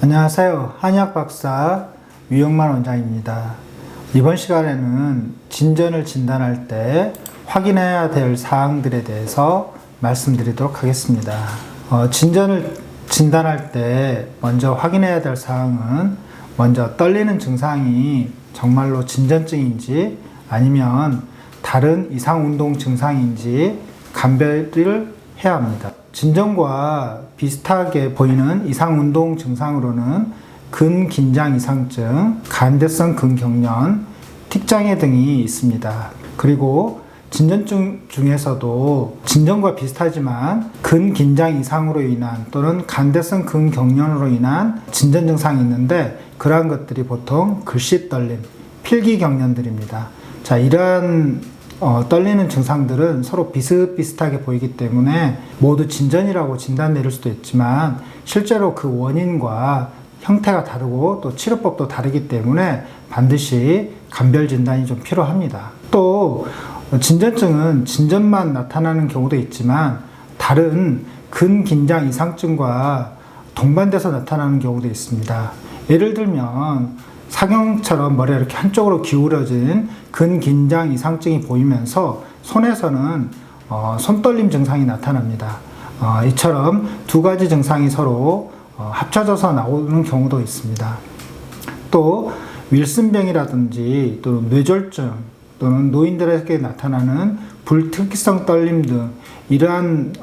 안녕하세요. 한의학 박사 유영만 원장입니다. 이번 시간에는 진전을 진단할 때 확인해야 될 사항들에 대해서 말씀드리도록 하겠습니다. 진전을 진단할 때 먼저 확인해야 될 사항은 먼저 떨리는 증상이 정말로 진전증인지 아니면 다른 이상운동 증상인지 감별을 해야 합니다. 진전과 비슷하게 보이는 이상운동 증상으로는 근긴장 이상증, 간대성 근경련, 틱장애 등이 있습니다. 그리고 진전증 중에서도 진전과 비슷하지만 근긴장 이상으로 인한 또는 간대성 근경련으로 인한 진전 증상이 있는데 그러한 것들이 보통 글씨 떨림, 필기 경련들입니다. 자, 이러한 떨리는 증상들은 서로 비슷비슷하게 보이기 때문에 모두 진전이라고 진단 내릴 수도 있지만 실제로 그 원인과 형태가 다르고 또 치료법도 다르기 때문에 반드시 감별 진단이 좀 필요합니다. 또 진전증은 진전만 나타나는 경우도 있지만 다른 근긴장 이상증과 동반돼서 나타나는 경우도 있습니다. 예를 들면 사경처럼 머리가 이렇게 한쪽으로 기울어진 근긴장 이상증이 보이면서 손에서는 손떨림 증상이 나타납니다. 이처럼 두 가지 증상이 서로 합쳐져서 나오는 경우도 있습니다. 또 윌슨병이라든지 또는 뇌졸중 또는 노인들에게 나타나는 불특이성 떨림 등 이러한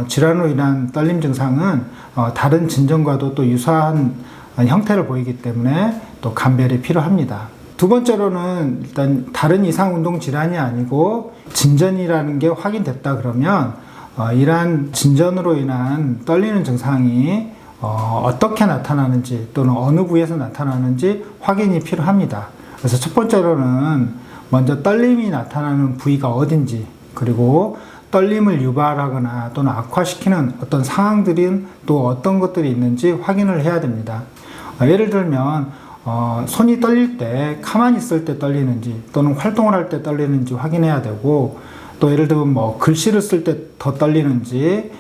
질환으로 인한 떨림 증상은 다른 진전과도 또 유사한 형태를 보이기 때문에 또 감별이 필요합니다. 두 번째로는 일단 다른 이상운동 질환이 아니고 진전이라는 게 확인됐다 그러면 이러한 진전으로 인한 떨리는 증상이 어떻게 나타나는지 또는 어느 부위에서 나타나는지 확인이 필요합니다. 그래서 첫 번째로는 먼저 떨림이 나타나는 부위가 어딘지 그리고 떨림을 유발하거나 또는 악화시키는 어떤 상황들은 또 어떤 것들이 있는지 확인을 해야 됩니다. 예를 들면 손이 떨릴 때 가만히 있을 때 떨리는지 또는 활동을 할 때 떨리는지 확인해야 되고 또 예를 들면 글씨를 쓸 때 더 떨리는지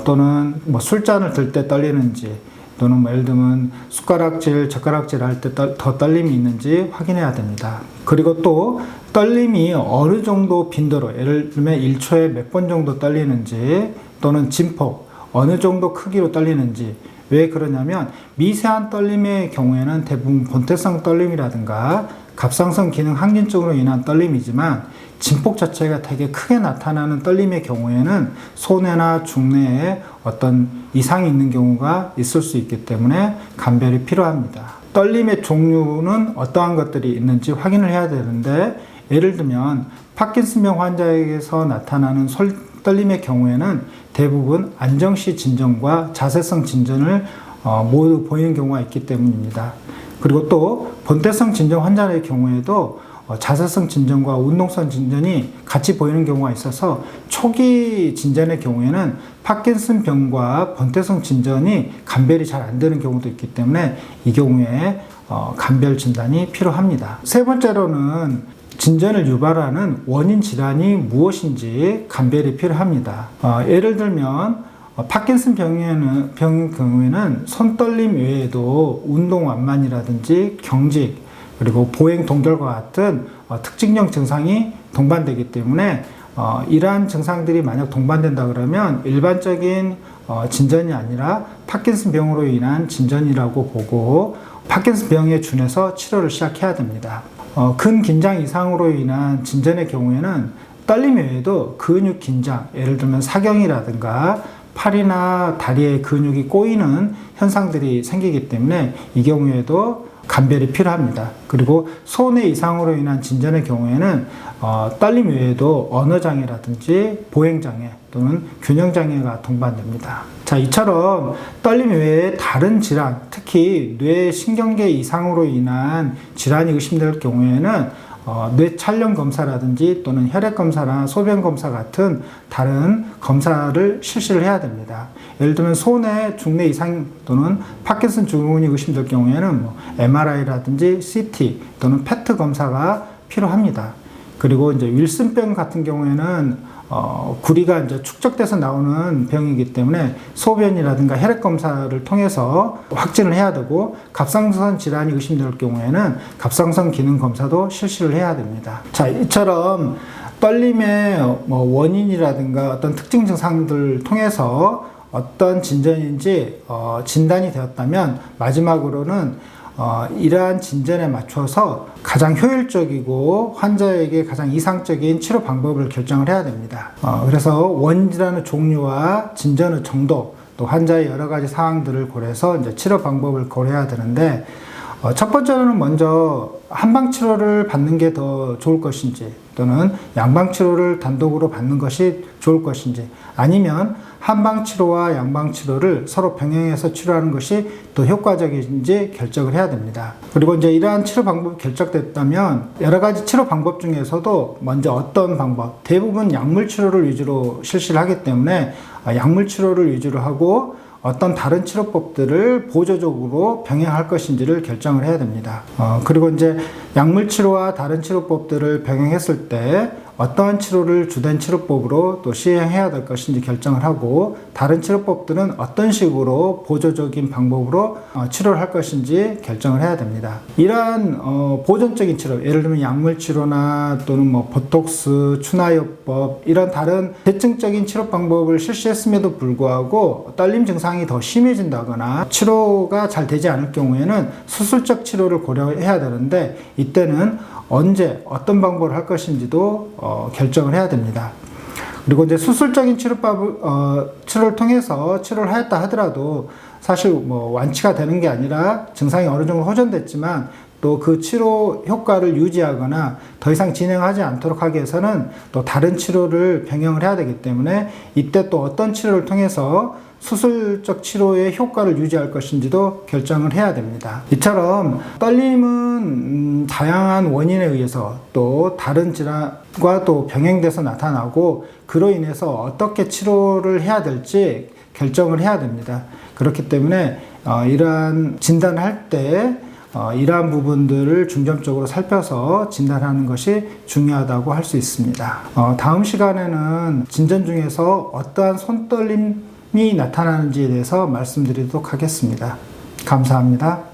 또는 술잔을 들 때 떨리는지 또는 예를 들면 숟가락질, 젓가락질 할 때 더 떨림이 있는지 확인해야 됩니다. 그리고 또 떨림이 어느 정도 빈도로 예를 들면 1초에 몇 번 정도 떨리는지 또는 진폭 어느 정도 크기로 떨리는지 왜 그러냐면 미세한 떨림의 경우에는 대부분 본태성 떨림이라든가 갑상선 기능 항진증으로 인한 떨림이지만 진폭 자체가 되게 크게 나타나는 떨림의 경우에는 소뇌나 중뇌에 어떤 이상이 있는 경우가 있을 수 있기 때문에 감별이 필요합니다. 떨림의 종류는 어떠한 것들이 있는지 확인을 해야 되는데 예를 들면 파킨슨병 환자에게서 나타나는 떨림의 경우에는 대부분 안정시 진전과 자세성 진전을 모두 보이는 경우가 있기 때문입니다. 그리고 또 본태성 진전 환자의 경우에도 자세성 진전과 운동성 진전이 같이 보이는 경우가 있어서 초기 진전의 경우에는 파킨슨병과 본태성 진전이 감별이 잘 안 되는 경우도 있기 때문에 이 경우에 감별 진단이 필요합니다. 세 번째로는 진전을 유발하는 원인 질환이 무엇인지 감별이 필요합니다. 예를 들면 파킨슨 병 경우에는 손떨림 외에도 운동완만이라든지 경직 그리고 보행 동결과 같은 특징적 증상이 동반되기 때문에 이러한 증상들이 만약 동반된다 그러면 일반적인 진전이 아니라 파킨슨 병으로 인한 진전이라고 보고 파킨슨 병에 준해서 치료를 시작해야 됩니다. 근긴장 이상으로 인한 진전의 경우에는 떨림 외에도 근육 긴장, 예를 들면 사경이라든가 팔이나 다리의 근육이 꼬이는 현상들이 생기기 때문에 이 경우에도 감별이 필요합니다. 그리고 소뇌 이상으로 인한 진전의 경우에는 떨림 외에도 언어장애라든지 보행장애 또는 균형장애가 동반됩니다. 자, 이처럼 떨림 외에 다른 질환, 특히 뇌신경계 이상으로 인한 질환이 의심될 경우에는 뇌 촬영 검사라든지 또는 혈액 검사나 소변 검사 같은 다른 검사를 실시를 해야 됩니다. 예를 들면 소뇌, 중뇌 이상 또는 파킨슨 증후군이 의심될 경우에는 MRI라든지 CT 또는 PET 검사가 필요합니다. 그리고 이제 윌슨병 같은 경우에는 구리가 이제 축적돼서 나오는 병이기 때문에 소변이라든가 혈액 검사를 통해서 확진을 해야 되고, 갑상선 질환이 의심될 경우에는 갑상선 기능 검사도 실시를 해야 됩니다. 자, 이처럼 떨림의 원인이라든가 어떤 특징 증상들을 통해서 어떤 진전인지 진단이 되었다면, 마지막으로는 이러한 진전에 맞춰서 가장 효율적이고 환자에게 가장 이상적인 치료 방법을 결정을 해야 됩니다. 그래서 원질환의 종류와 진전의 정도, 또 환자의 여러 가지 상황들을 고려해서 이제 치료 방법을 고려해야 되는데, 첫 번째로는 먼저 한방 치료를 받는 게 더 좋을 것인지, 또는 양방 치료를 단독으로 받는 것이 좋을 것인지, 아니면 한방 치료와 양방 치료를 서로 병행해서 치료하는 것이 더 효과적인지 결정을 해야 됩니다. 그리고 이제 이러한 치료 방법이 결정됐다면, 여러 가지 치료 방법 중에서도 먼저 어떤 방법, 대부분 약물 치료를 위주로 실시를 하기 때문에 약물 치료를 위주로 하고 어떤 다른 치료법들을 보조적으로 병행할 것인지를 결정을 해야 됩니다. 그리고 이제 약물 치료와 다른 치료법들을 병행했을 때 어떠한 치료를 주된 치료법으로 또 시행해야 될 것인지 결정을 하고, 다른 치료법들은 어떤 식으로 보조적인 방법으로 치료를 할 것인지 결정을 해야 됩니다. 이러한 보존적인 치료, 예를 들면 약물 치료나 또는 보톡스, 추나요법, 이런 다른 대증적인 치료 방법을 실시했음에도 불구하고 떨림 증상이 더 심해진다거나 치료가 잘 되지 않을 경우에는 수술적 치료를 고려해야 되는데, 이때는 언제 어떤 방법을 할 것인지도 결정을 해야 됩니다. 그리고 이제 수술적인 치료를 통해서 치료를 하였다 하더라도 사실 완치가 되는 게 아니라 증상이 어느 정도 호전됐지만, 또 그 치료 효과를 유지하거나 더 이상 진행하지 않도록 하기 위해서는 또 다른 치료를 병행을 해야 되기 때문에, 이때 또 어떤 치료를 통해서 수술적 치료의 효과를 유지할 것인지도 결정을 해야 됩니다. 이처럼 떨림은 다양한 원인에 의해서 또 다른 질환과 또 병행돼서 나타나고, 그로 인해서 어떻게 치료를 해야 될지 결정을 해야 됩니다. 그렇기 때문에 이러한 진단을 할 때 이러한 부분들을 중점적으로 살펴서 진단하는 것이 중요하다고 할 수 있습니다. 다음 시간에는 진전 중에서 어떠한 손떨림이 나타나는지에 대해서 말씀드리도록 하겠습니다. 감사합니다.